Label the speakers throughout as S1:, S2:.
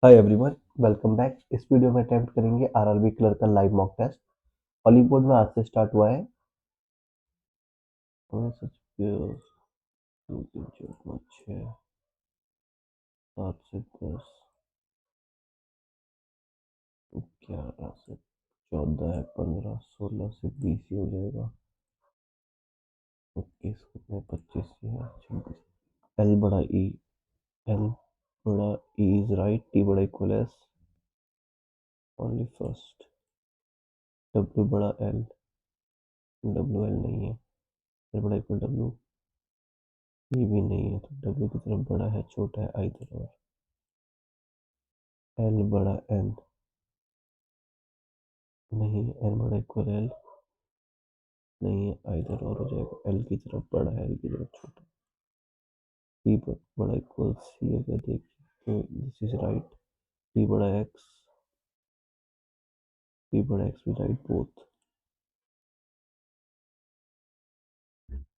S1: Hi everyone, welcome back. इस video में attempt करेंगे आरआरबी क्लर्क का लाइव मॉक टेस्ट। हॉलीवुड में आज से स्टार्ट हुआ है। और सच पे 2 3 4 5 6 7 से 10 11 से 14 15 16 से 20 ही हो जाएगा। 21 कितने 25 26 एल बड़ा ई। एल बड़ा ई इज राइट। टी बड़ा equal S only first. W बड़ा एल। डब्ल्यू एल नहीं है। एल बड़ा इक्वल डब्ल्यू। ये भी नहीं है तो डब्ल्यू की तरफ बड़ा है छोटा है आइदर और। एल बड़ा एन नहीं है। एल बड़ा इक्वल एल नहीं है आइदर और हो जाएगा। एल की तरफ बड़ा है एल की तरफ छोटा। टी बड़ा इक्वल सी अगर देखिए तो दिस इज राइट। टी बड़ा एक्स। टी बड़ा एक्स भी right both.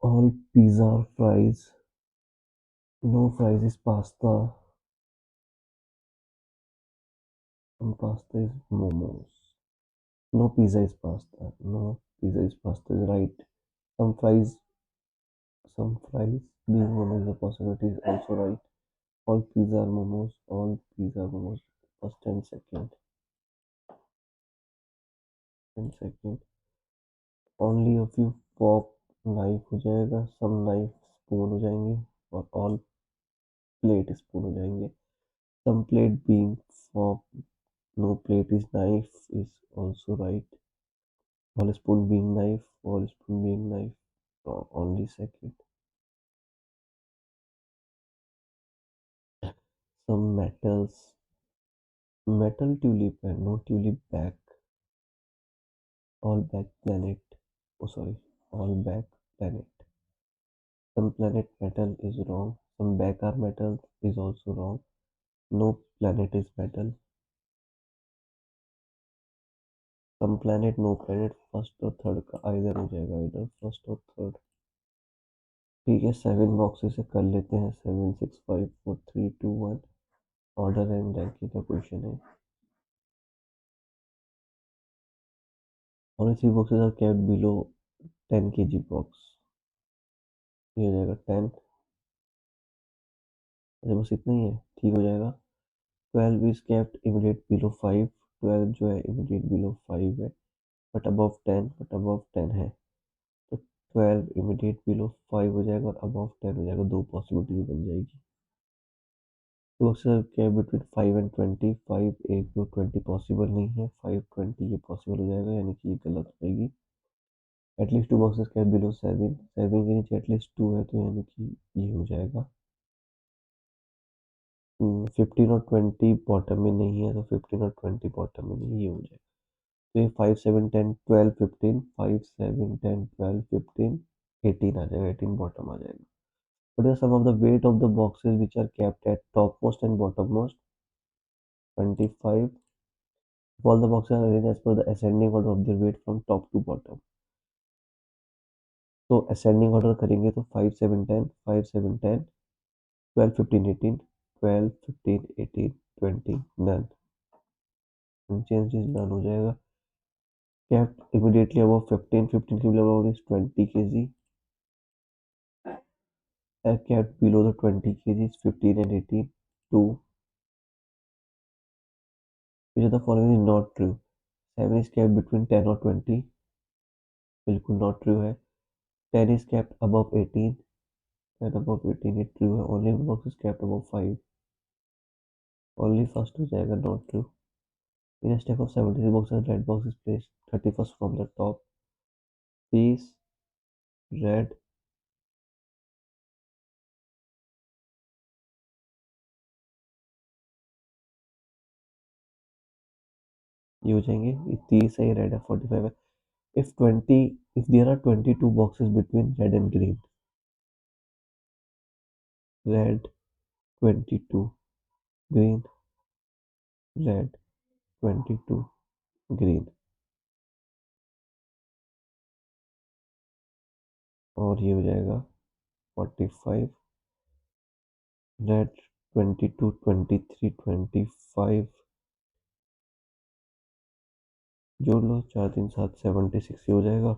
S1: All pizza fries. No fries is pasta and pasta is momos. No pizza is pasta. No pizza is pasta is right. Some fries, some fries being one of the possibilities also right. All pizza are momos. All pizza are momos. First and second. And second. Only a few fork knife हो जाएगा. Some knife spoon हो जाएंगे. और all plate spoon हो जाएंगे. Some plate being fork. No plate is knife is also right. All spoon being knife. All spoon being knife. Only second. Some metals. Metal tulip and no tulip back. All back planet. Oh sorry. All back planet. Some planet metal is wrong. Some back are metal is also wrong. No planet is metal. Some planet no planet first और third का either हो जाएगा इधर first और third. ठीक है 7 boxes से कर लेते हैं 7 6 5 4 3 2 1। ऑर्डर एंड रैंकिंग का क्वेश्चन है। और 3 boxes are kept below 10 kg box. ये हो जाएगा 10। अच्छा बस इतना ही है ठीक हो जाएगा। 12 इज केप्ट इमीडिएट बिलो 5। 12 जो है इमीडिएट बिलो 5 है बट अबव 10 है। तो 12 इमीडिएट बिलो 5 हो जाएगा और अबव 10 हो जाएगा। दो पॉसिबिलिटी बन जाएगी। तो अक्सर क्या बिटवीन 5 एंड 20। 5 एक दो 20 पॉसिबल नहीं है। 5 20 ये पॉसिबल हो जाएगा यानी कि ये गलत हो जाएगी। एटलीस्ट 2 बॉक्सेस क्या बिलो 7। 7 के नीचे एटलीस्ट 2 है तो यानी कि ये हो जाएगा। 15 और 20 बॉटम में नहीं है तो 15 और 20 बॉटम में नहीं ये हो जाएगा। तो ये 5 7 10 12 15। 5 7 10 12 15 18 आ जाएगा। 18 बॉटम आ जाएगा। What is some of the weight of the boxes which are kept at topmost and bottommost? 25. If all the boxes are arranged as per the ascending order of their weight from top to bottom. तो ascending order करेंगे तो 5 7 10 5 7 10 12 15 18 12 15 18 20 none। Changes none हो जाएगा। Kept immediately above 15। 15 के below is 20 kg। Kept below the 20 kg is 15 and 18 2। Which of the following is not true? 7 is kept between 10 और 20। बिल्कुल not true है। 10 is kept above 18 and above 18 ये true है। only box is kept above 5। only first हो जाएगा not true. in a stack of 73 boxes red box is placed 31st from the top। 30 red ये हो जाएंगे। ये 30 है ये रेड है 45 है। if there are 22 boxes between red and green। red 22 green red 22 green। और ये हो जाएगा 45 रेड 22, 23, 25 जोड़ लो, 4 3 7 76 हो जाएगा।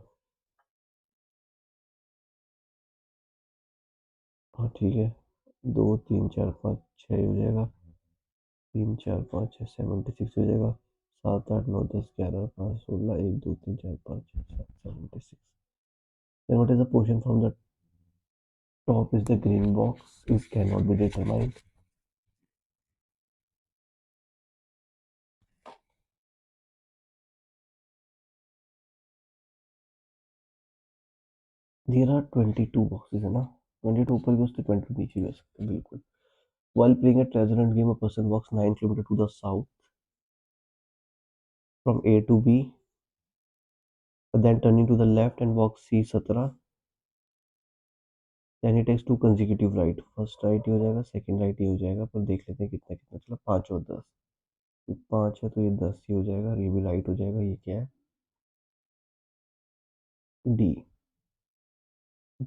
S1: हाँ ठीक है, 2 3 4 5 6 हो जाएगा, 3 4 5 6 76 हो जाएगा। 7 8 9 10 11 5 16 1 2 3 4 5 6 7 76। Then what is the portion from the top is the green box is cannot be determined. There are 22 boxes है ना, 22 ऊपर भी हो सकते 22 नीचे भी हो सकते बिल्कुल। While playing a treasure hunt game, a person walks 9 kilometers to the south from A to B, then turning to the left and walks C 17, then he takes 2 consecutive right। First right ही हो जाएगा, second right ही हो जाएगा, पर देख लेते हैं कितना कितना चला। 5 और 10, 5 है तो ये 10 ही हो जाएगा, और ये भी राइट हो जाएगा। ये क्या है, D.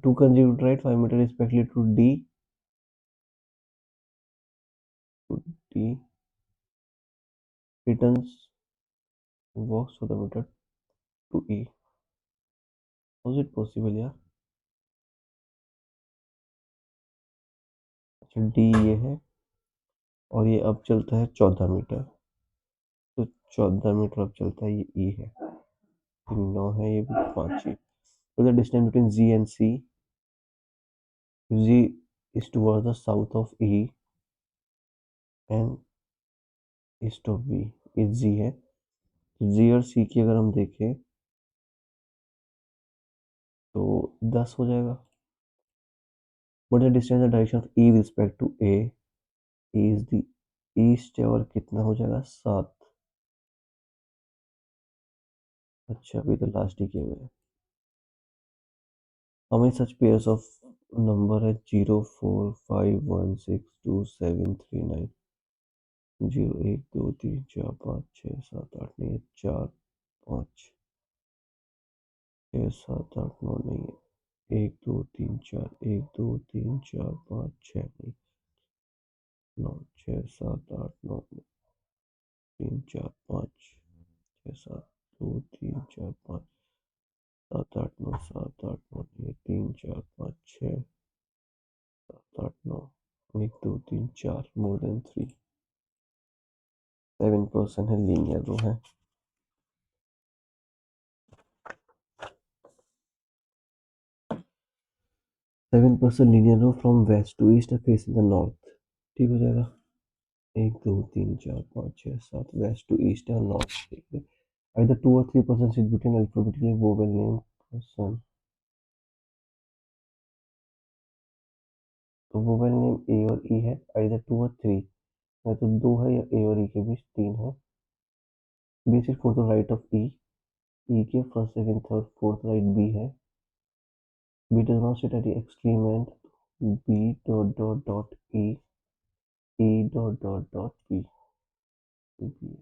S1: 2 consecutive right 5 meter respectively to D, to D, returns walks for the meter to E। How is it possible यार? अच्छा डी ये है, और ये अब चलता है 14 मीटर, तो 14 मीटर अब चलता है, ये ई है, 9 है, ये भी 5 है। So the distance between Z and C, Z is towards the south of E and east of B, ये Z है। तो Z और C की अगर हम देखें तो 10 हो जाएगा। What is the distance and direction of E with respect to A? E is the east है, और कितना हो जाएगा, 7। अच्छा अभी तो लास्ट ही किए हुए हैं। How many such pairs of number है, 0 4 5 1 6 2 7 3 9, 0 1 2 3 4 5 6 7 8 नहीं है, 4 5 6 7 8 9 नहीं है, 1 2 3 4 1 2 3 4 5 6 नहीं, 9 6 7 8 9 3 4 5 6 7 2 3 4 5 7 8 9 7 8 9 नहीं, 3 4 5 6 7 8 9 1 2 3 4 more than 3। 7% है, लीनियर रो है। 7% linear row from west to east facing the north. ठीक हो जाएगा, 1 2 3 4 5 6 7 वेस्ट टू ईस्ट और north. Either 2 or 3% sit between alphabetically vowel name person। तो वोवेल नेम ए और ई है, either 2 or 3, या तो 2 है या ए और ई के बीच 3 है। B sit four the right of E, E के first second third fourth right B है। B does not sit at the extreme end, B dot dot dot E, E dot dot dot B, B.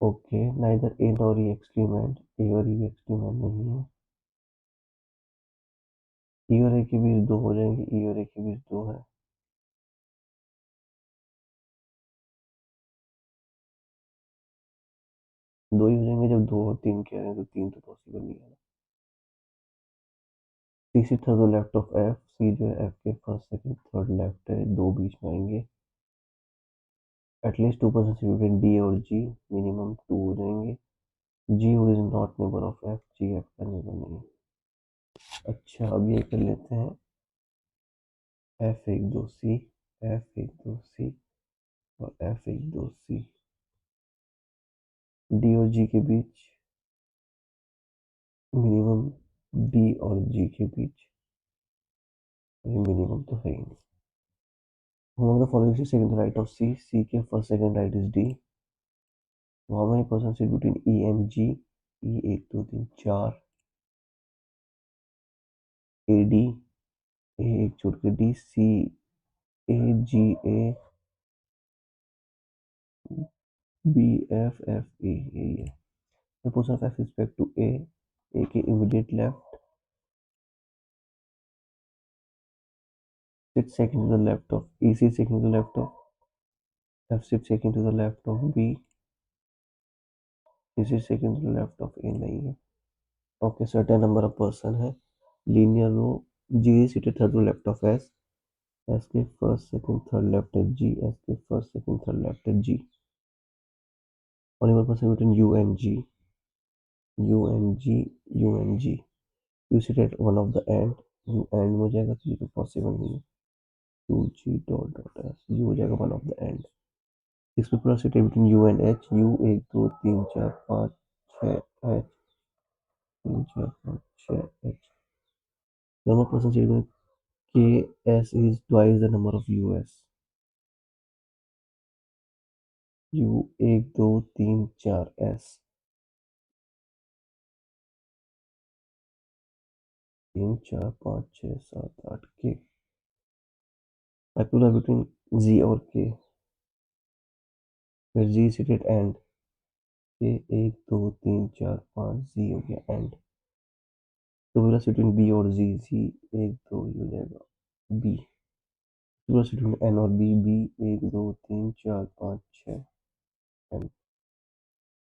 S1: Okay, neither A nor E extreme end, A और E extreme and नहीं है। ई और ए के बीच 2 हो जाएंगे, ई और ए के बीच 2 है। दो ही हो जाएंगे, जब 2 और 3 कह रहे हैं तो 3 तो पॉसिबल नहीं है। तीसरी थर्ड लेफ्ट ऑफ एफ, सी जो है एफ के फर्स्ट सेकंड थर्ड लेफ्ट है, 2 बीच में आएंगे। एटलीस्ट 2% बिटवीन डी और जी, मिनिमम 2 हो जाएंगे। G who is not neighbour of F, G F का नेबर नहीं है। अच्छा अब ये कर लेते हैं, एफ 1 2 सी, एफ 1 2 सी और एफ 1 2 सी, डी और जी के बीच मिनिमम, डी और जी के बीच मिनिमम तो है ही नहीं। Among the following is second right of C, C के first second right is D। How many persons sit between E and G? E 1 2 3 4, A D, A एक छोड़ के D, C A G A, B F F A, यही है। The position of F is respect to A, A के immediate left, 6 second to the left of E, 6 second to the left of F, 6 second to the left of B, C, 6 second to the left of A नहीं है. Okay, certain number of person है. Linear row G is seated third to left of S. S के first, second, third left है G. S के first, second, third left है G. Only one person between U and G. U and G, U and G. U seated one of the end. U end में हो जाएगा तो ये तो possible नहीं है. U G dot dot S. U हो जाएगा one of the end. Six people are seated between U and H. U 1 2 3 4 5 6 H 3 4 5 6 H. Number of persons seated between K S is twice the number of US. U 1 2 3 4 S 3 4 5 6 7 8 K. Five people are between Z और K. फिर Z seated and K 1 2 3 4 5 Z हो गया and. तो बोला between B और Z. Z 1 2 हो जाएगा B. People between N और B. B 1 2 3 4 5 6 N.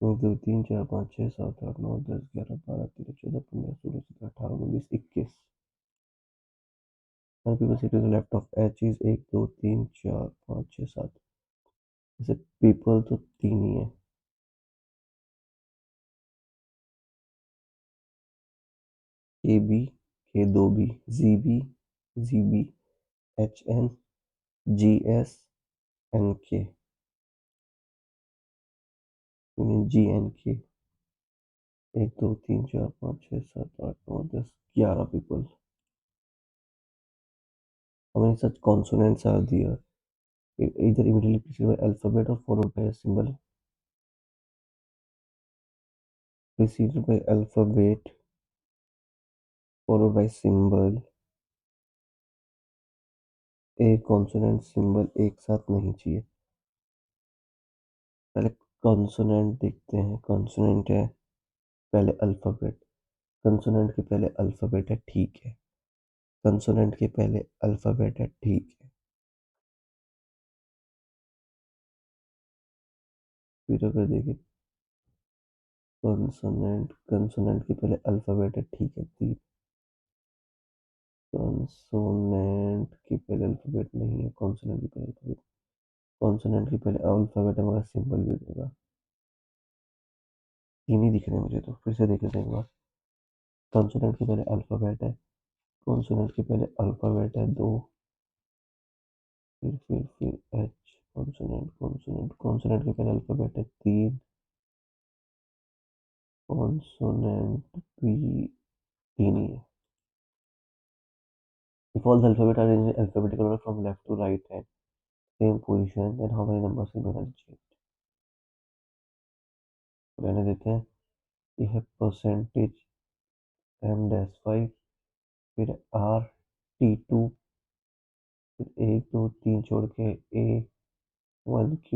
S1: 1 2 3 4 5 6 7 8 9 10 11 12 13 14 15 16 17 18 19 21. And people sit to the left of H is 1 2 3 4 5 6 7. जैसे people तो तीन ही है. KB K 2 B ZB ZB HN GS NK GNK 1 2 3 4 5 6 7 8 9 10 11 people. How many such consonants are there? Either immediately preceded by alphabet or followed by a symbol. Preceded by alphabet followed by symbol. एक consonant symbol एक साथ नहीं चाहिए. पहले consonant देखते हैं. Consonant है पहले अल्फाबेट. कंसोनेंट के पहले अल्फाबेट है ठीक है. कंसोनेंट के पहले अल्फाबेट है ठीक है. फिर अगर देखें कॉन्सोनेंट. कंसोनेंट के पहले अल्फाबेट है ठीक है. तीन. कंसोनेंट के पहले अल्फाबेट नहीं है. कॉन्सोनेंट के पहले अल्फाबेट. कॉन्सोनेंट के पहले अल्फाबेट है मगर सिंबल भी हो जाएगा. तीन ही दिख रहे हैं मुझे तो. फिर से देख लेते हैं एक बार. कॉन्सोनेंट के पहले अल्फाबेट है. कॉन्सोनेंट के पहले अल्फाबेट है दो. फिर एच. कॉन्सोनेंट कॉन्सोनेंट कॉन्सोनेंट के पहले अल्फाबेट है तीन. कॉन्सोनेंट भी तीन ही है. If all the alphabet are in alphabetical order from left to right hand, same position, then how many numbers will be changed? रहने देते हैं. ये है परसेंटेज M-5. फिर R T2. फिर 1 2 3 छोड़ के A1Q.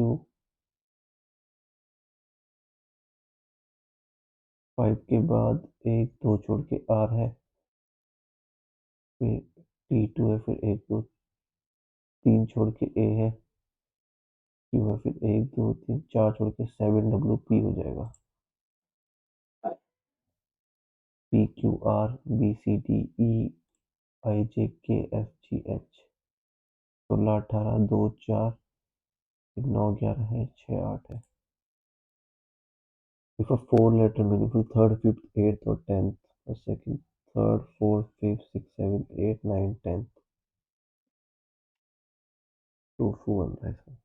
S1: 5 के बाद 1 2 छोड़ के R है. फिर T2 है. फिर 1 2 3 छोड़ के A है. Q है. फिर 1 2 3 4 छोड़ के 7WP हो जाएगा. PQRBCDEIJKFGH. 16 18 2 4 फिर 9 11 है 6 8 है. If a four letter meaningful third, fifth, eighth or tenth or second, third, fourth, fifth, sixth, seventh, eighth, ninth, tenth. Tofu बन रहा है इसमें.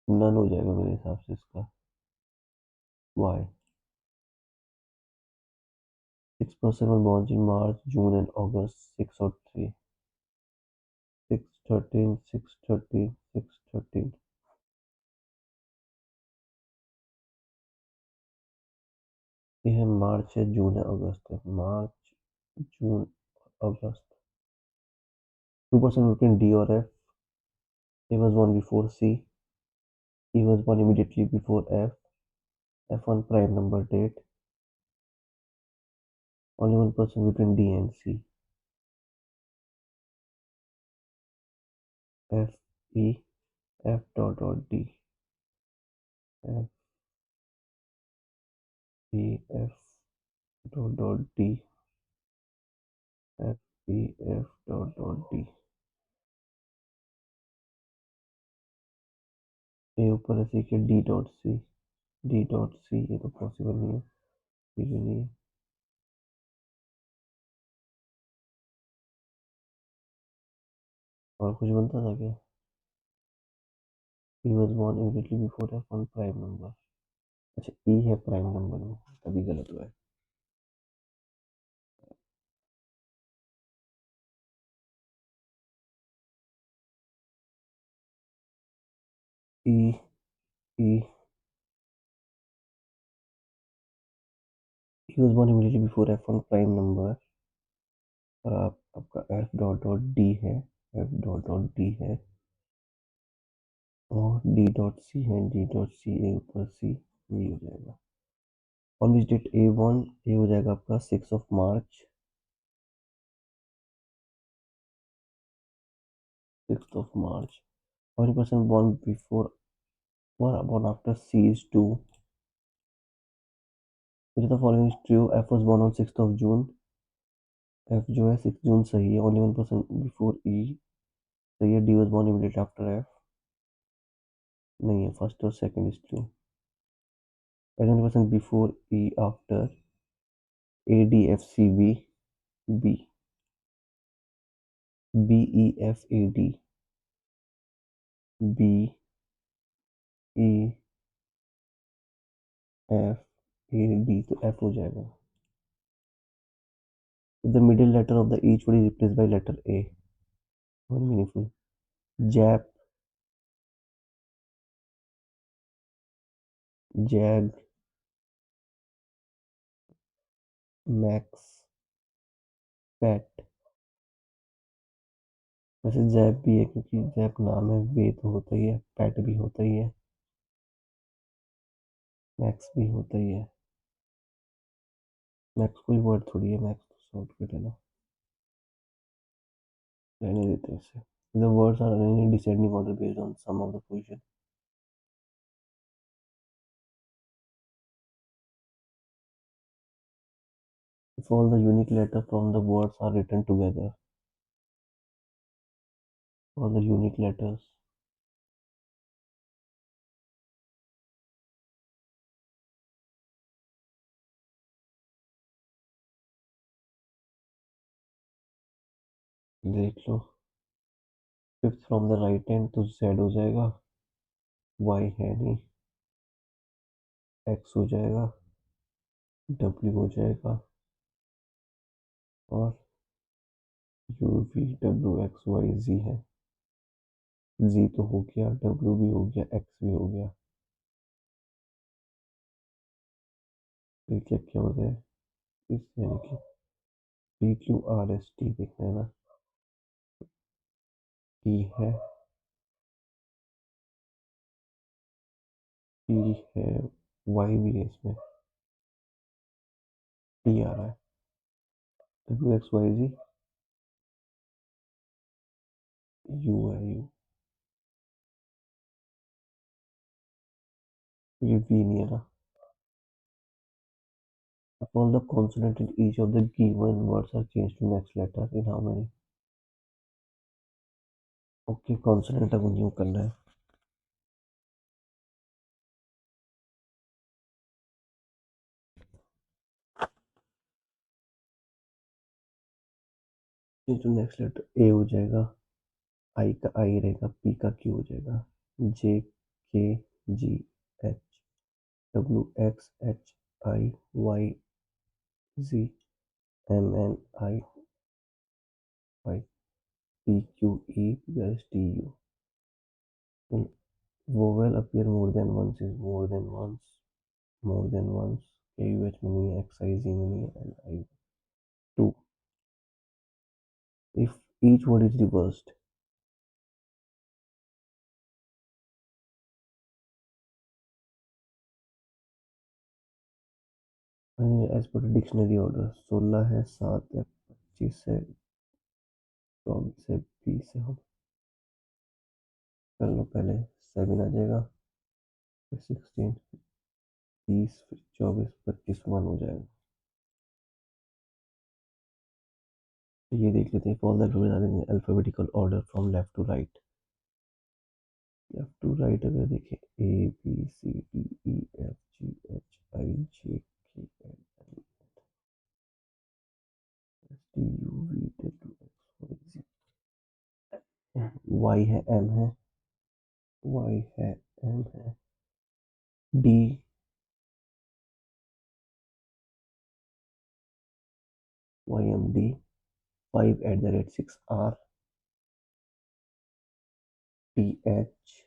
S1: नन हो जाएगा मेरे हिसाब से इसका. Why? 6% were born in March, June and August. 6 or 3. 6 13 6 13 6 13. ये है मार्च है जून है अगस्त है. मार्च जून अगस्त. 2% between D or F. A was born before C. E was born immediately before F. F1 prime number date. Only 1% between D and C. F E F dot dot D. F E F dot dot D. F E F dot dot D. ए ऊपर है C के D dot C. D dot C ये तो possible नहीं है. ये भी नहीं है. और कुछ बनता था क्या? ही was born immediately before F on prime number. अच्छा ई है प्राइम नंबर में तभी गलत हुआ है. E E he was born immediately before F on prime number. और आपका एफ डॉट डॉट डी है. एफ डॉट डॉट डी है. और डी डॉट सी है. डी डॉट सी ए ऊपर सी. ये हो जाएगा. On which date A one. A हो जाएगा आपका 6 of March. 6 of March. How many person born before or born after C is 2? Which of the following is true? F was born on 6th of June. F जो है 6 जून सही है. Only 1% before E सही है. D was born immediately after F नहीं है. First और second is true. 1% before E after A D F C B. B B E F A D. B E F A D तो F हो जाएगा. If the middle letter of the each word is replaced by letter A. Very meaningful. Jap, Jag, Max, Pet. वैसे JAP भी है क्योंकि JAP नाम है. वे तो होता ही है. पैट भी होता ही है. मैक्स भी होता ही है. मैक्स कोई वर्ड थोड़ी है. मैक्स तो शॉर्टकट है ना. रहने देते हैं इसे. The words are arranged in descending order based on sum of the position. If all the unique letters from the words are written together. All the unique letters. देख लो. Fifth from the right hand तो Z हो जाएगा. Y है नहीं. X हो जाएगा. W हो जाएगा. और U V W X Y Z है. Z तो हो गया. W भी हो गया. X भी हो गया. फिर क्या क्या हो जाए इस यानी कि PQRST देखना है ना. T है. T है. Y भी है इसमें. T आ रहा है. WXYZ. U है. U. ये V नहीं है ना. If all the consonant in each of the given words are changed to next letter in how many? Okay consonant अब न्यू करना है. ये जो नेक्स्ट लेटर ए हो जाएगा. आई का आई रहेगा. पी का क्यू हो जाएगा. J K G H W X H I Y G M N I Y P Q E S T U. Vowel appear more than once is more than once. More than once. K U H में नहीं है. X I G में नहीं है. L I two. If each word is reversed. As per dictionary order 16 है, 7 है, 25 है, 24 है, 20 है। कर लो, पहले 7 आ जाएगा, फिर 16, 20, फिर 24, 25, 1 हो जाएगा। तो ये देख लेते हैं, follow the alphabetical order from left to right. Left to right अगर देखें, A B C D E F G H I J K L M S T U V W X Y है, M है, Y है, M है, D, Y M D, 5 @ 6 R, T H,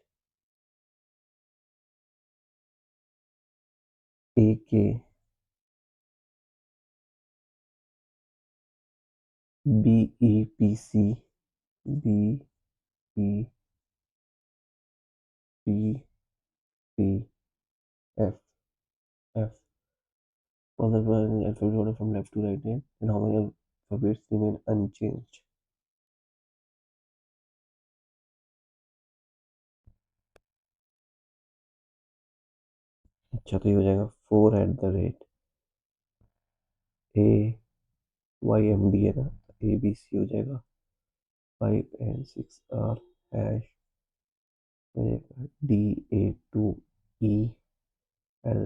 S1: A K, B E P C, B E P C, F F. Follow the alphabet order from left to right hand, and how many alphabets remain unchanged? अच्छा, तो ये हो जाएगा 4 @ ए Y M D है ना, ए B सी हो जाएगा, 5 & 6 are hash हो जाएगा, डी ए टू ई $, $,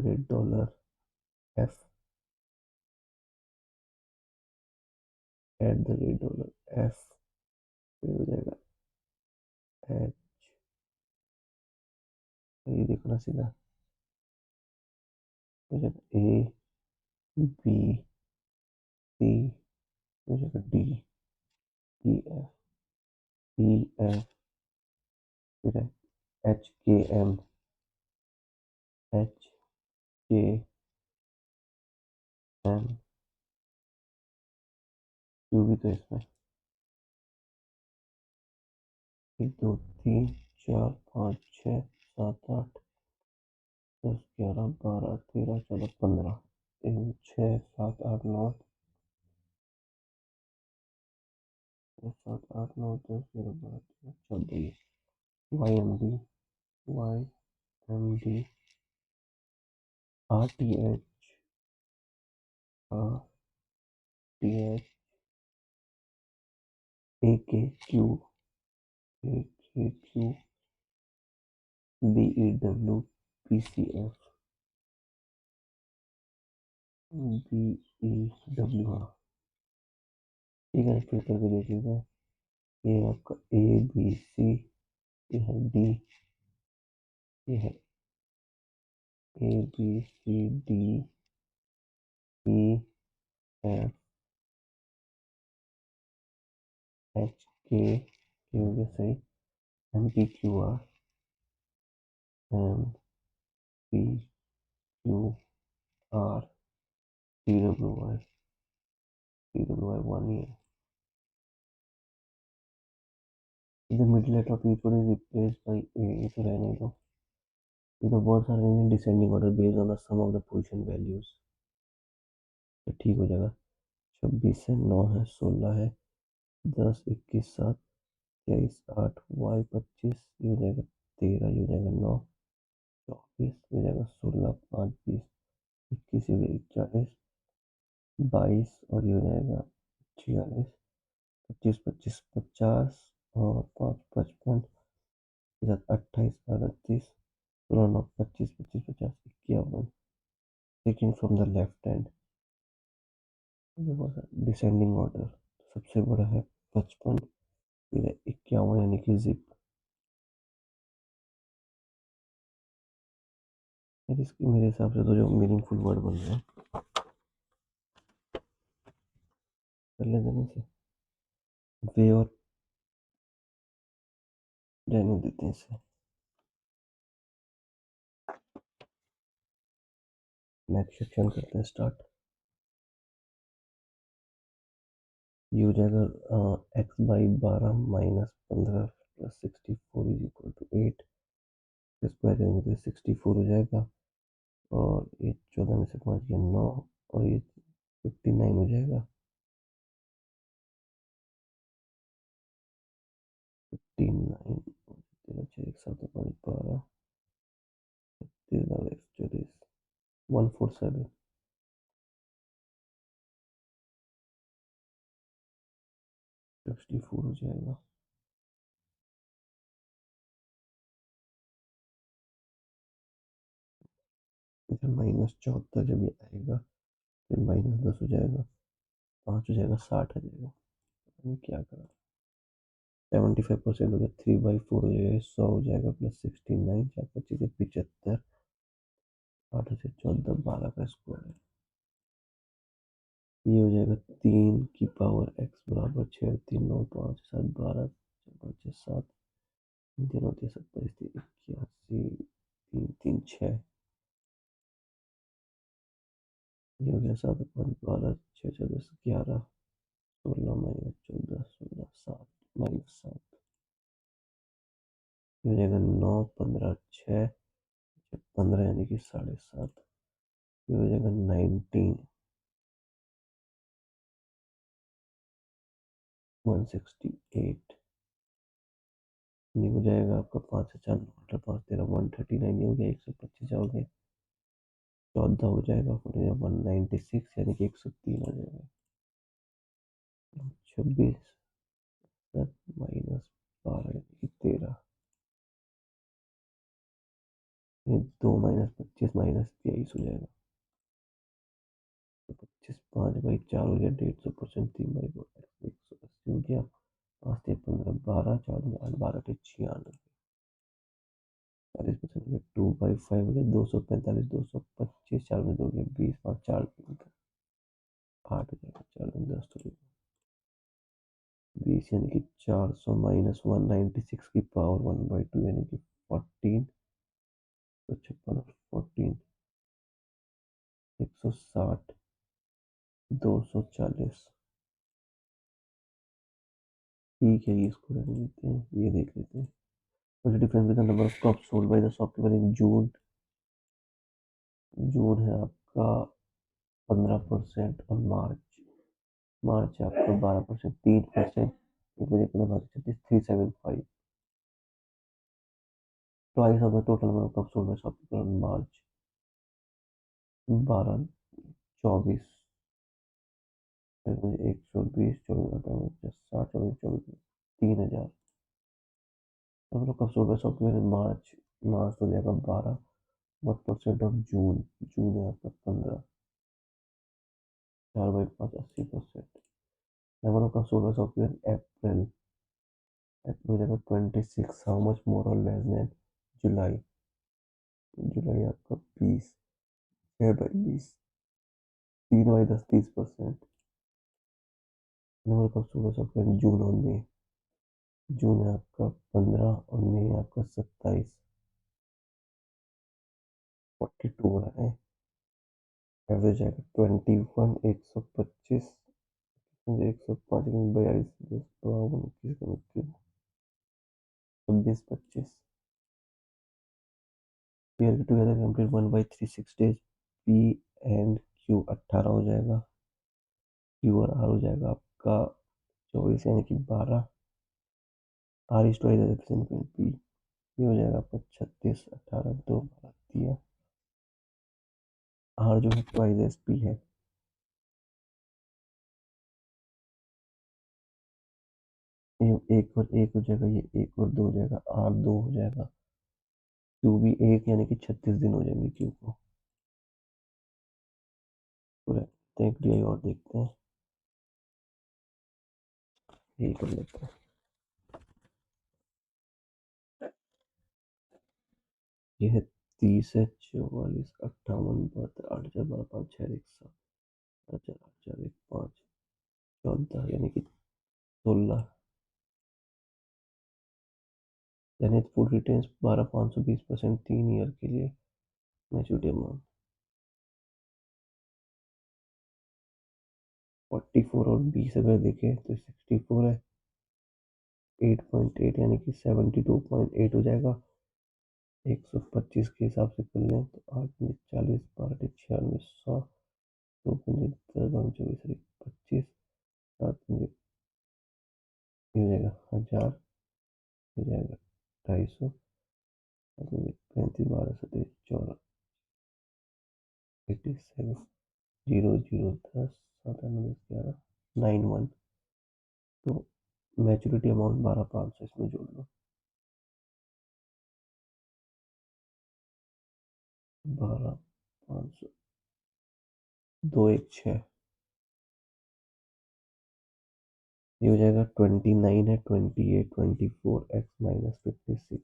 S1: फिर हो जाएगा एच, ये देखो ना सीधा, हो जाएगा ए बी सी, हो जाएगा डी ई एफ, फिर है एच के एम, एच के एम, क्यू भी तो इसमें 1 2 3 4 5 6 7 8 10 11 12 13 14 15, 6 7 8 9 7 8 9 10 11 12 13 14, Y M D, Y M D, R T H, R T H, A K Q, A K Q, B E W P C F, B E W, हाँ ठीक है, फिर करके देख लीजिए। ये आपका ए बी सी, ये है डी, ये है A B C D E F H K, हो गया सही, M P Q R, M P Q R, T W Y, T W Y 1 ही है। The middle letter of each word is replaced by a, ये तो रहने दो। The words are arranged in descending order based on the sum of the position values, तो ठीक हो जाएगा। 26 है, 9 है, 16 है, 10 21 7 23 8 वाई 25, ये हो जाएगा 13, ये हो जाएगा 9, 24 हो जाएगा 16 5 20, 21 हो गया 41, 22 और ये हो जाएगा 46, 25 25 50 और 5 55, 28 38, 16 9 25 25 50 51। Second from the left hand, descending order, सबसे बड़ा है 55, फिर है 51 यानी कि जिप। इसकी मेरे हिसाब से तो जो मीनिंगफुल वर्ड बन रहे हैं, कर लेते हैं इसे, वे और रहने देते हैं इसे। नेक्स्ट सेक्शन करते हैं स्टार्ट। ये हो जाएगा x/12 -15 + 64 = 8। स्क्वायर करेंगे तो 64 हो जाएगा, और ये 14 में से 5 गया 9, और ये 59 हो जाएगा। 59, 13 6 1 7 5 12 13 24 147 64 हो जाएगा। फिर -74 जब ये आएगा, फिर -10 हो जाएगा, 5 हो जाएगा, 60 आ जाएगा। पता नहीं क्या करा। 75% हो गया, 3/4 हो जाएगा, 100 हो जाएगा, +69 4 25 75, 8 से 14 12 का स्क्वायर है। ये हो जाएगा 3 की पावर x बराबर 6 3 9 5 7 12 5 6 7 3 9 3 27 3 81 3 3 6। ये हो गया 7 5 12 6 6 10 11 16 -14 16 7 -7। ये हो जाएगा 9 15 6 15 यानी कि 7.5। ये हो जाएगा 19 168। ये हो जाएगा आपका 5 से 4 9 5 13 139। ये हो गया 125 हो गया, 14 हो जाएगा, फिर 196 यानी कि 103 आ जाएगा। 26 -12 यानी कि 13। 2 -25 -23 हो जाएगा। तो 25 5/4 हो गया, 150%। 3/4 180 हो गया, 5 से 15 12 4 में 8 12 के 96 40% हो गया। 2/5 हो गया, 245 225 4 में 2 हो गया 20 5 4 8 हो जाएगा, 4 में 10 हो गया 20 यानी कि 400 -196 की पावर 1/2 यानी कि 14 तो 56 और 14 160 240। ठीक है, ये इसको रहने देते हैं, ये देख लेते हैं। What's the difference between the number of cups sold by the shopkeeper in June? जून है आपका 15% और मार्च मार्च है आपका 12%। 3% एक बजे 375 twice of the total number of cups sold by shopkeeper in March 12 24 120 24 60 24 24 3000। number of cups sold by shopkeeper in मार्च हो जाएगा 12। what percent of जून जून है आपका 15 4/5 80%। number of cups sold by shopkeeper in अप्रैल हो जाएगा 26। हाउ मच मोर और less than जुलाई जुलाई आपका 20 6/20 3/10 30%। Number कब सुबह सबका जून और मई जून है आपका 15 और मई है आपका 27 42 हो रहा है। एवरेज आएगा 21 125 105 42 10 52 21 29 26 25। पेयर के together complete 1/3 6 days. P and Q 18 हो जाएगा, क्यू और आर हो जाएगा आपका 24 यानी कि 12। आर इज टू पी ये हो जाएगा आपका 36 18 2 12 दिया। आर जो है ट्वाइस एस पी है। ये एक हो जाएगा, ये एक और 2 हो जाएगा, आर 2 हो जाएगा, क्यू भी 1 यानी कि 36 दिन हो जाएंगे क्यू को पूरे। एक डी और देखते हैं, यही कर लेते हैं। ये है 30 है 44 58 72 8 4 12 5 6 1 7 8 4 8 4 1 5 14 यानी कि 16 यानी फुल रिटेन्स 12 520% 3 ईयर के लिए मैच्योरिटी अमाउंट। 44 और 20 अगर देखें तो 64 है, 8.8 यानी कि 72.8 हो जाएगा। 125 के हिसाब से कर लें तो 8×40, 12×46, 100, 2×10, 25, 7 ये हो जाएगा 1000, हो जाएगा 250, 35, 12, 17, 14, 87, 0, 0, 10, 7, 9, 10, 11, 91। तो मैच्योरिटी अमाउंट 12,500 इसमें जोड़ लो। 12,500, 216, ये हो जाएगा 29 है, 28, 24 एक्स माइनस 56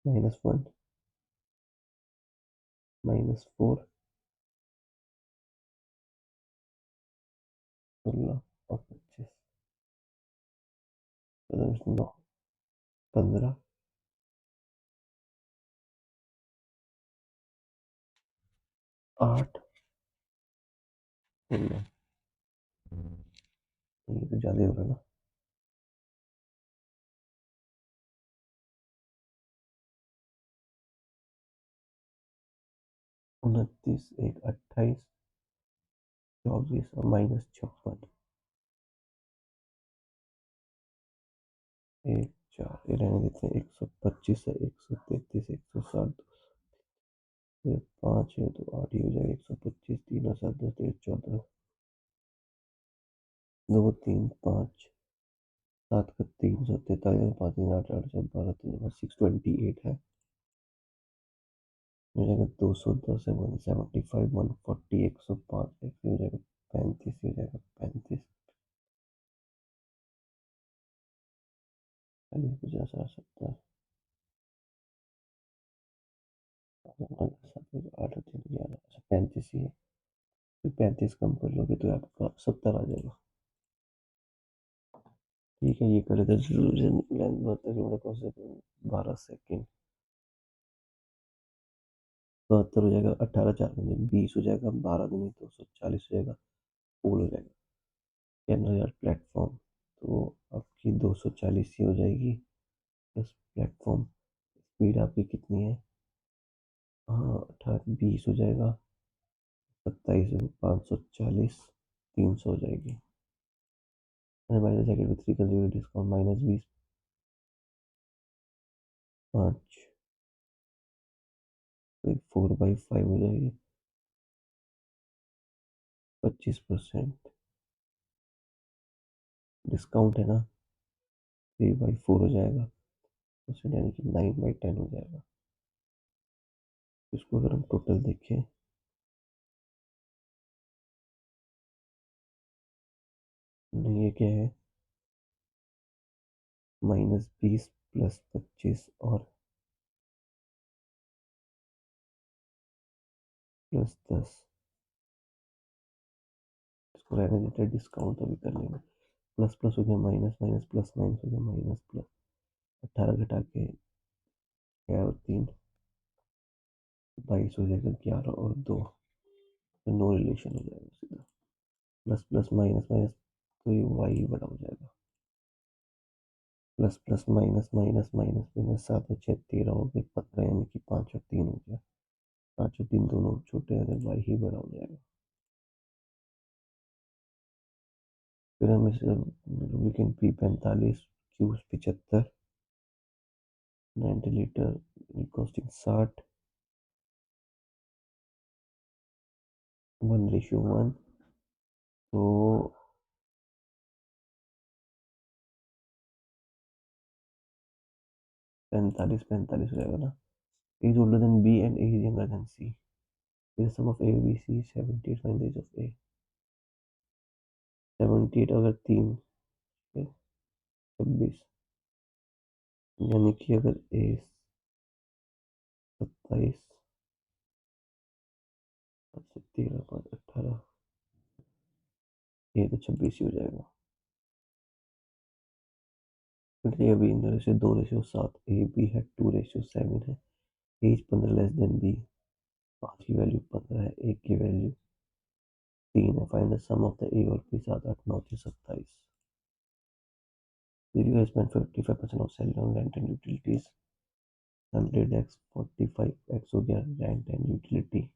S1: -1 -4 16 और 25, 9, 15, 8, 16। ये तो ज्यादा ही हो रहा है ना। 29, 1, 28, 24 और -56, 1, 4, ये रहने देते हैं। 125 है, 133, 107, 5 है तो 8 ही हो जाएगा। 125, 3 और 7, 10, 13, 14, 2, 3, 5, 7 का 343, 5, 3, 8, 8, 7, 12, 3, 628 है, हो जाएगा। 210 है, 175, 140, 105, एक हो जाएगा 35, हो जाएगा 35, 40, 50, 60, 70, 8, 3, 11, 35 ही है। फिर 35 कम कर लोगे तो आपका 70 आ जाएगा। ठीक है, ये कर लेते हैं। लेंथ 12 सेकेंड, 72 हो जाएगा। 18, 4 दूनी 20 हो जाएगा। 12 दूनी 240 हो जाएगा। फुल हो जाएगा। कैनल यार प्लेटफॉर्म, तो आपकी 240 ही हो जाएगी। प्लस प्लेटफॉर्म स्पीड आपकी कितनी है? हाँ, 18, 20 हो जाएगा। 27, 540, 300 हो जाएगी। बाई जैकेट विथ 3 का 0 डिस्काउंट -20, 5, तो 4/5 हो जाएगी। 25% डिस्काउंट है ना, 3/4 हो जाएगा। परसेंट यानी कि 9/10 हो जाएगा। इसको अगर हम टोटल देखें, नहीं ये क्या है, -20 + 25 और +10, इसको रहने देते हैं। डिस्काउंट अभी कर लेंगे। प्लस प्लस हो गया माइनस, माइनस प्लस, माइनस हो गया माइनस प्लस। 18 घटा के 6 और 3, 22 हो जाएगा। 11 और 2, तो नो रिलेशन हो जाएगा सीधा। प्लस प्लस माइनस माइनस, तो ये वाई बड़ा हो जाएगा। Plus plus minus minus minus minus, 7 और 6, 13 हो गए। 15 यानी कि 5 और 3 हो गया। 5 और 3 दोनों छोटे हैं, तो वाई ही बड़ा हो जाएगा। फिर हम इसे lubricant P45, Q 75, 90 litre, costing 60, 1:1, तो 45, 45 हो जाएगा ना। A is older than B and A is younger than C. The sum of A, B, C is 78. Find the age of A. 78 अगर 3 26, यानी कि अगर A 27, 13, 5, 18, A तो 26 ही हो जाएगा। फिर ये अभी इंदर से 2:7, A B है 2:7 है। एज 15 लेस देन B, 5 की वैल्यू 15 है, 1 की वैल्यू 3 है। Find the sum of the A और B. 7 8 9 3 27। You spend 55% of salary on rent and utilities. 100x 45x हो गया rent and utility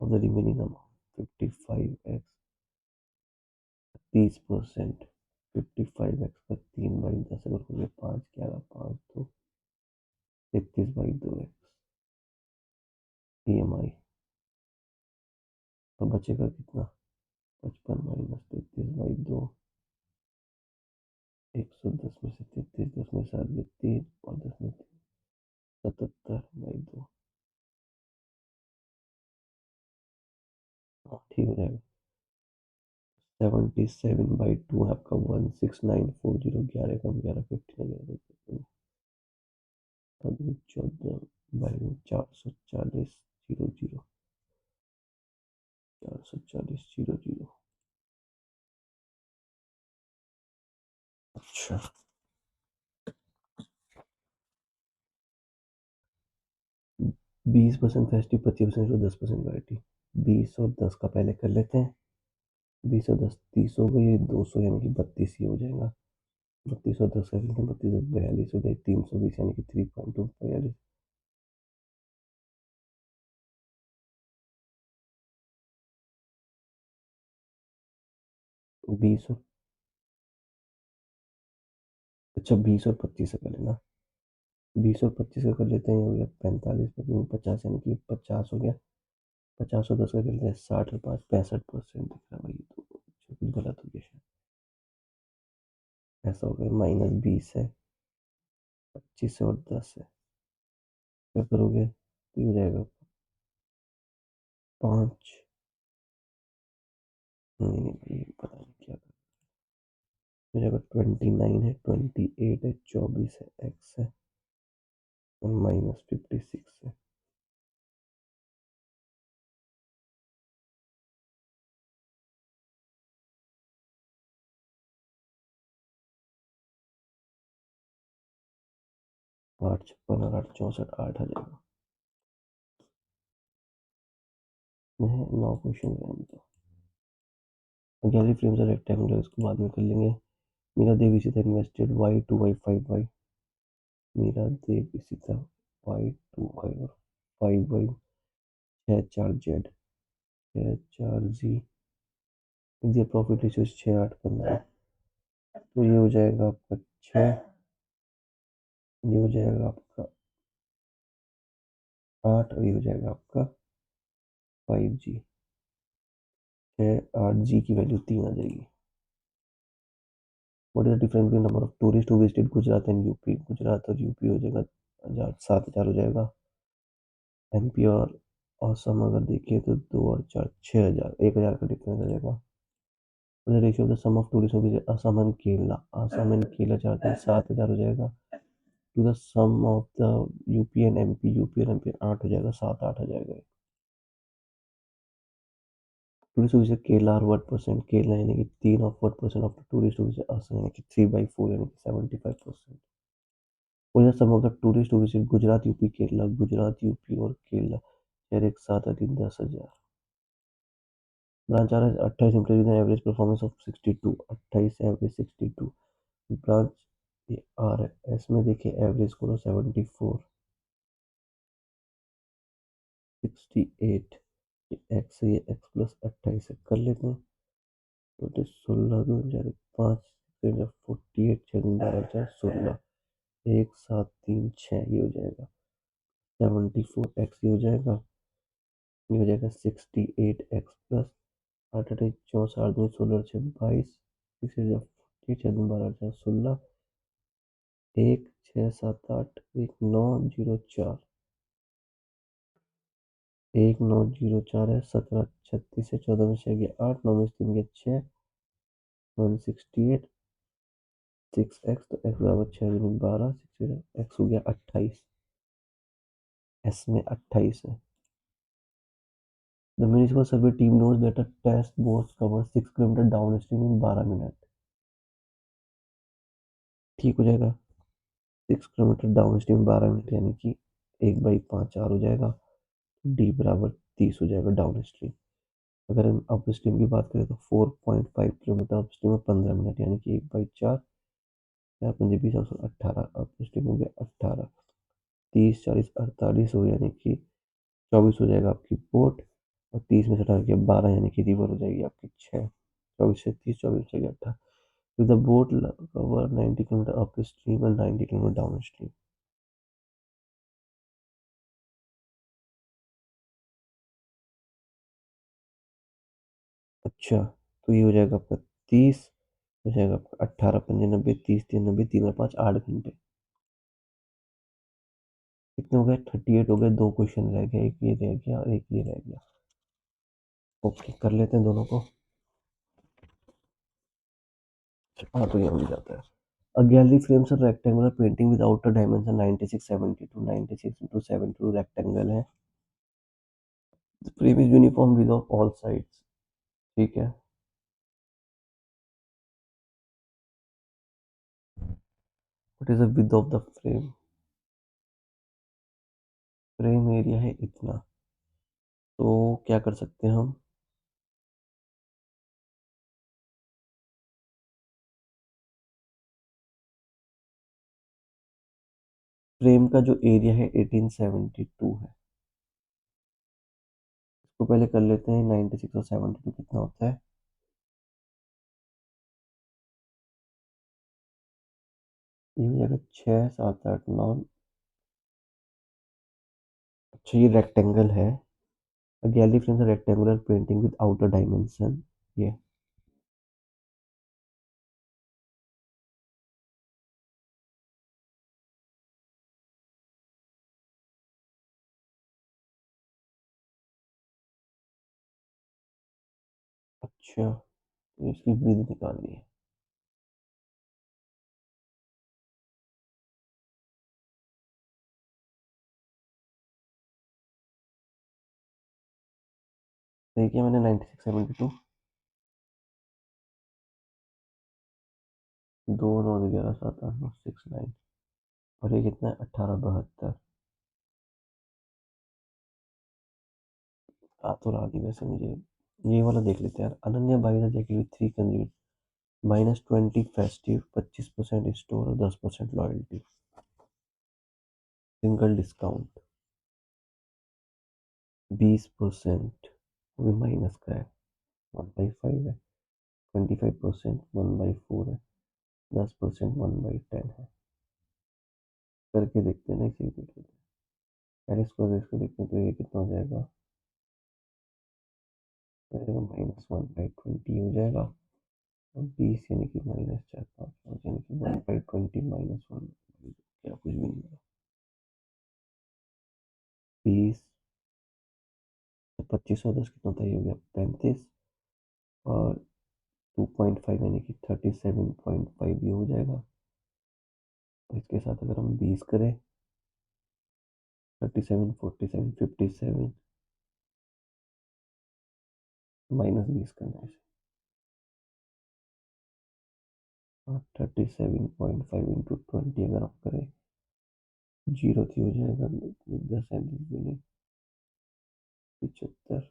S1: of the remaining amount। 55x 30%। 55x का 3/10 अगर हो गया 5 11 5 2 33/2x। EMI तो बचेगा कितना? 55 माइनस 33/2। 110 में से 33 10 में से आ गया 3 और 10 में 77/2। हाँ ठीक हो जाएगा। 77/2 है आपका 16940। 11 कम 11 15 14/440 440 अच्छा 20% फेस्टिव 25% और 10% वैरायटी। 20 और 10 का पहले कर लेते हैं। 20 और 10 30 हो गई 200 यानी कि 32 ही हो जाएगा। 32 और 10 का कितना 32 और 42 हो गई 320 यानी कि 3.2 42। 20 और अच्छा 20 और 25 का लेना। 20 और 25 का कर लेते हैं हो गया 45 25 50 यानी कि 50 हो गया। 50 और 10 का कर लेते हैं 60 और 5 65% दिख रहा है भाई तो कुछ गलत हो गया शायद। ऐसा हो गया -20 है 25 और 10 है। क्या करोगे तो ये हो जाएगा 5 नहीं नहीं भाई पता नहीं क्या हो जाएगा 29 है 28 है 24 है x है और -56 है। आठ 56 और 8 64 8 आ जाएगा। 9 क्वेश्चन है अभी तो। गैलरी फ्रेम्स है रेक्टेंगुलर इसको बाद में कर लेंगे। मीरा देवी इसी तरह इन्वेस्टेड y2y5y। मीरा देव इसी तरह y2y और 5y 6 4 z 6 4 z। ये प्रॉफिट रेशियो 6 8 15 तो ये हो जाएगा आपका 6। ये हो जाएगा आपका 8 और ये हो जाएगा आपका 5g। 8g की वैल्यू 3 आ जाएगी। What is the difference between number of tourist who visited Gujarat and UP. Gujarat और यूपी हो जाएगा 7,000 हो जाएगा। एमपी और असम अगर देखिए तो 2 और 4 6,000 1,000 का डिफरेंस आ जाएगा। Ratio of the sum of tourist who visit Assam and Kerala. Assam and Kerala चाहते हैं 7,000 हो जाएगा। To the sum of the UP and MP. UP और एमपी 8 हो जाएगा 7 8 हो जाएगा। टूरिस्ट विजिट केरला और 1% केरला यानी कि 3 of 1% of the tourist visit Assam यानी कि 3/4 यानी कि 75%। और sum of the tourist visit Gujarat UP Kerala. Gujarat UP और केरला यार एक साथ आती 10,000। ब्रांच आ रहा है 28 employ with average performance of 62। 28 average 62। Branch ये आ रहा है इसमें देखिए एवरेज करो 74 68। ये एक्स है ये एक्स प्लस 28 है कर लेते हैं। तो 16 2 हजार 5 48 6 12 4 16 1 7 3 6 ये हो जाएगा 74x। ये हो जाएगा 68x प्लस 8 8 64 2 16 6 22 6 6 12 4 16 1 6 7 8 1 9 0 4 1 9 0 4 है 17 36 है 14 में 6 गया 8 9 में 3 गया 6 168 6x तो x बराबर 6 12 x हो गया 28। एस में 28 है। The municipal survey team knows that a test boat covers 6 kilometre downstream in 12 minute. ठीक हो जाएगा 6 किलोमीटर डाउनस्ट्रीम 12 मिनट यानी कि 1/5 4 हो जाएगा। डी बराबर 30 हो जाएगा डाउनस्ट्रीम। अगर हम अप स्ट्रीम की बात करें तो 4.5 किलोमीटर अप स्ट्रीम में 15 मिनट, यानी कि 1/4, 4 × 5 = 18, अप स्ट्रीम हो गया 18, 30, 40, 48 हो, यानी कि 24 हो जाएगा आपकी बोट, और 30 में से हटा के 12, यानी कि रिवर हो जाएगी आपकी 6, 24 से 30, 24 से 18। With the boat cover 90 kilometre up stream and 90 kilometre down stream. अच्छा, तो ये हो जाएगा आपका 30, हो जाएगा आपका 18, 5, 90, 30, 3, 90, 3 और 5, 8 घंटे। कितने हो गए? 38 हो गए। दो क्वेश्चन रह गए, एक ये रह गया और एक ये रह गया। ओके, कर लेते हैं दोनों को। हाँ, तो ये हो जाता है। A gallery frames a rectangular painting with outer dimension 96, 72, 96 × 72 rectangle है। The frame is uniform width of all sides। ठीक है। What is the width of the frame? Frame area है इतना। तो क्या कर सकते हैं हम? फ्रेम का जो एरिया है 1872 है। इसको पहले कर लेते हैं, 96 और 72 कितना होता है? ये हो जाएगा 6, 7, 8, 9। अच्छा, ये रेक्टेंगल है। Gallery frame rectangular painting with outer dimension. ये अच्छा, तो इसकी विड्थ निकालनी है। देखिए, मैंने 96, 72, 2, 9, 11, 7, 8, 9, 6, 9, और ये कितना है? 18, 72। आ तो रहा नहीं वैसे मुझे। ये वाला देख लेते हैं यार। Ananya by the jacket with 3 consume -20 festive, 25% store और 10% लॉयल्टी, सिंगल डिस्काउंट 20%, वो भी माइनस का है, 1/5 है, 25% 1/4 है, 10% 1/10 है। करके देखते हैं ना, इसे देख लेते हैं यार। इसको देखते हैं, तो ये कितना हो जाएगा? -1/20 हो जाएगा, और 20 यानी कि -4, 5, यानी कि 1/20 -1, क्या कुछ भी नहीं होगा। 20, 25 और 10 कितना होता है? ये हो गया 35, और 2.5 यानी कि 37.5 ये हो जाएगा। और इसके साथ अगर हम 20 करें, 37, 47, 57, -20 करना है इसे। और 37.5 इंटू 20 अगर आप करें, जीरो थी हो जाएगा, 10 नहीं, 75,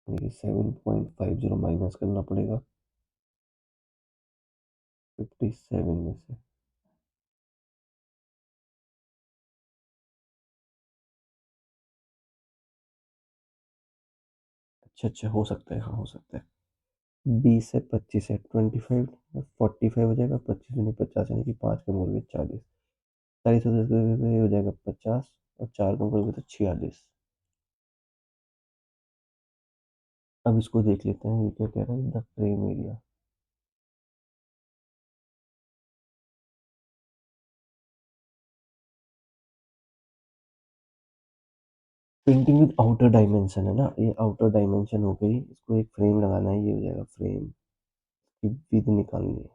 S1: यानी कि 7.50 माइनस करना पड़ेगा 57 में से। अच्छा अच्छा, हो सकता है, हाँ हो सकता है। 20 है, 25 है, 25, 45 हो जाएगा, 25 नहीं 50, यानी कि 5 कम करोगे 40, 40 हो जाएगा 50, और 4 कम करोगे तो 46। अब इसको देख लेते हैं, ये क्या कह रहा है? The frame area painting with outer dimension है ना, ये आउटर डायमेंशन हो गई। इसको एक फ्रेम लगाना है, ये हो जाएगा फ्रेम की विड्थ निकालनी है।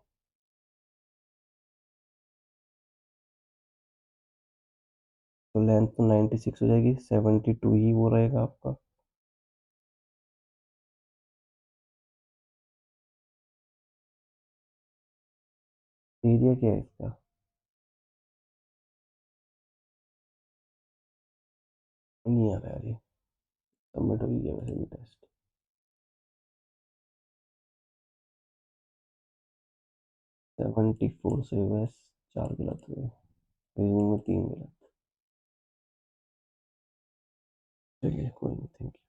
S1: तो लेंथ तो 96 हो जाएगी, 72 ही वो रहेगा आपका। एरिया क्या है इसका? नहीं आ रहा है यार ये। सबमिट हो ही गया वैसे भी टेस्ट। 74 से बस 4 गलत हुए, रीजनिंग में 3 गलत। चलिए कोई नहीं, थैंक यू।